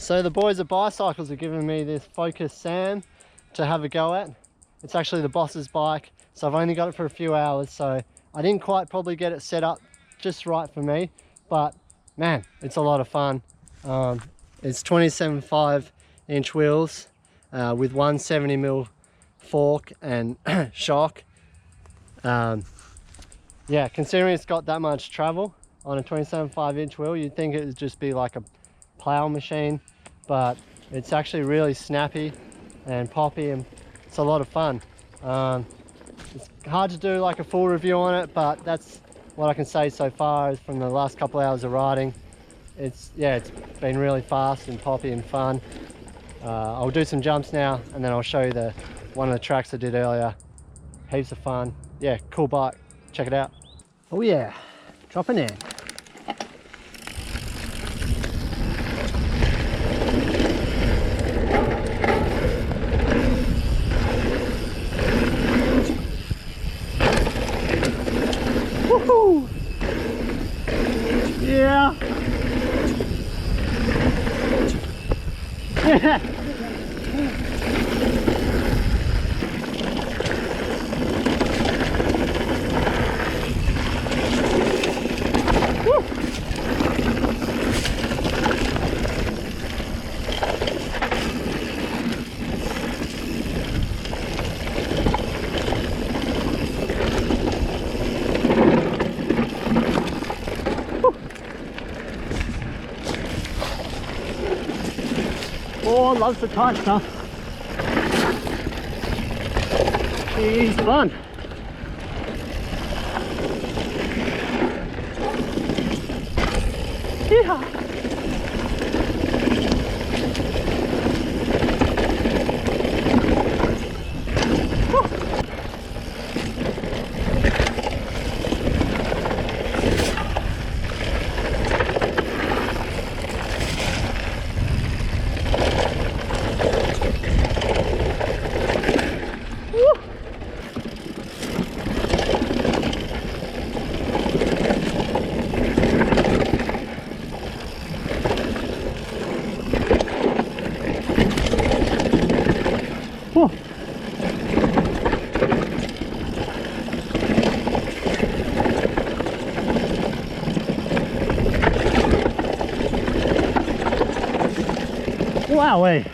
So the boys at Bicycles are giving me this Focus Sam to have a go at. It's actually the boss's bike, so I've only got it for a few hours, so I didn't quite probably get it set up just right for me, but man, it's a lot of fun. It's 27.5 inch wheels with 170mm fork and shock. Yeah, considering it's got that much travel on a 27.5 inch wheel, you'd think it would just be like a plow machine, but it's actually really snappy and poppy, and it's a lot of fun. It's hard to do like a full review on it, but that's what I can say so far from the last couple of hours of riding. It's been really fast and poppy and fun. I'll do some jumps now, and then I'll show you one of the tracks I did earlier. Heaps of fun. Yeah, cool bike. Check it out. Oh yeah, dropping in. Woohoo! Yeah. Yeah. Oh, loves the tight stuff. She's fun. Yeah. Wowee.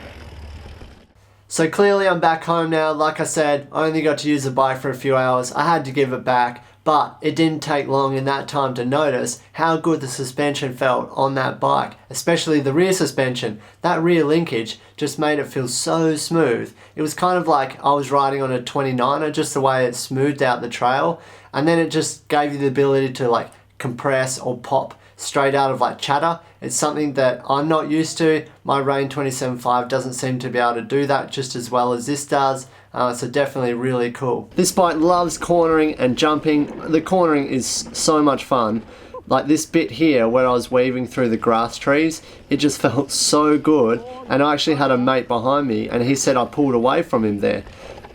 So clearly I'm back home now. Like I said, I only got to use the bike for a few hours. I had to give it back, but it didn't take long in that time to notice how good the suspension felt on that bike, especially the rear suspension. That rear linkage just made it feel so smooth. It was kind of like I was riding on a 29er, just the way it smoothed out the trail, and then it just gave you the ability to like compress or pop straight out of like chatter. It's something that I'm not used to. My Rain 27.5 doesn't seem to be able to do that just as well as this does. So definitely really cool. This bike loves cornering and jumping. The cornering is so much fun. Like this bit here where I was weaving through the grass trees, it just felt so good. And I actually had a mate behind me and he said I pulled away from him there.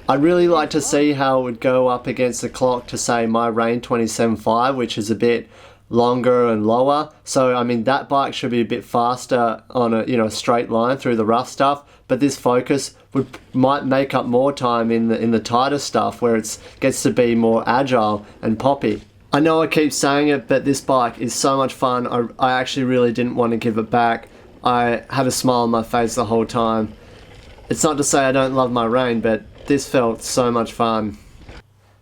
I'd really like to see how it would go up against the clock to say my Rain 27.5, which is a bit longer and lower. So I mean that bike should be a bit faster on a straight line through the rough stuff, but this Focus might make up more time in the tighter stuff where it gets to be more agile and poppy. I know I keep saying it, but this bike is so much fun. I actually really didn't want to give it back. I had a smile on my face the whole time. It's not to say I don't love my Rain, but this felt so much fun.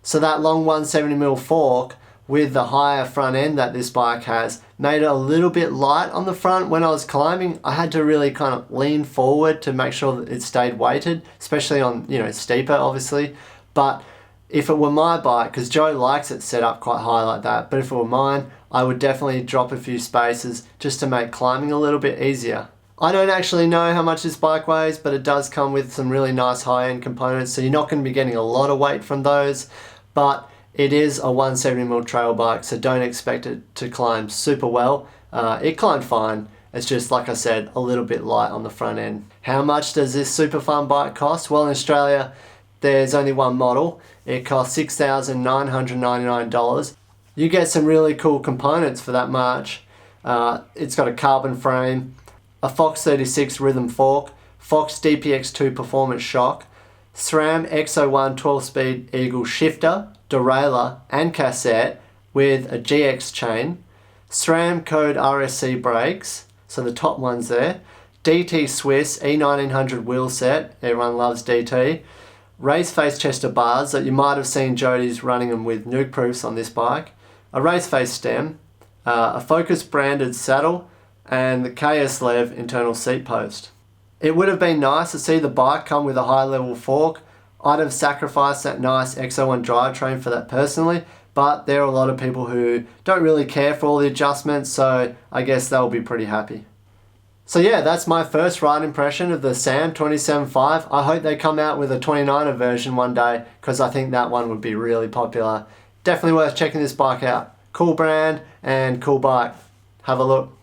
So that long 170mm fork with the higher front end that this bike has made it a little bit light on the front. When I was climbing, I had to really kind of lean forward to make sure that it stayed weighted, especially on steeper obviously. But if it were my bike, because Joe likes it set up quite high like that, but if it were mine, I would definitely drop a few spaces just to make climbing a little bit easier. I don't actually know how much this bike weighs, but it does come with some really nice high-end components, so you're not going to be getting a lot of weight from those, but it is a 170mm trail bike, so don't expect it to climb super well. It climbed fine. It's just, like I said, a little bit light on the front end. How much does this super fun bike cost? Well, in Australia, there's only one model. It costs $6,999. You get some really cool components for that much. It's got a carbon frame. a Fox 36 rhythm fork, Fox DPX2 performance shock, SRAM X01 12-speed Eagle shifter, derailleur and cassette with a GX chain, SRAM Code RSC brakes, so the top ones there, DT Swiss E1900 wheel set, everyone loves DT, race face chester bars that you might have seen Jody's running them with nuke proofs on this bike, a race face stem, a Focus branded saddle, and the KS Lev internal seat post. It would have been nice to see the bike come with a high level fork. I'd have sacrificed that nice X01 drivetrain for that personally, but there are a lot of people who don't really care for all the adjustments, so I guess they'll be pretty happy. So yeah, that's my first ride impression of the SAM 27.5. I hope they come out with a 29er version one day, because I think that one would be really popular. Definitely worth checking this bike out. Cool brand and cool bike. Have a look.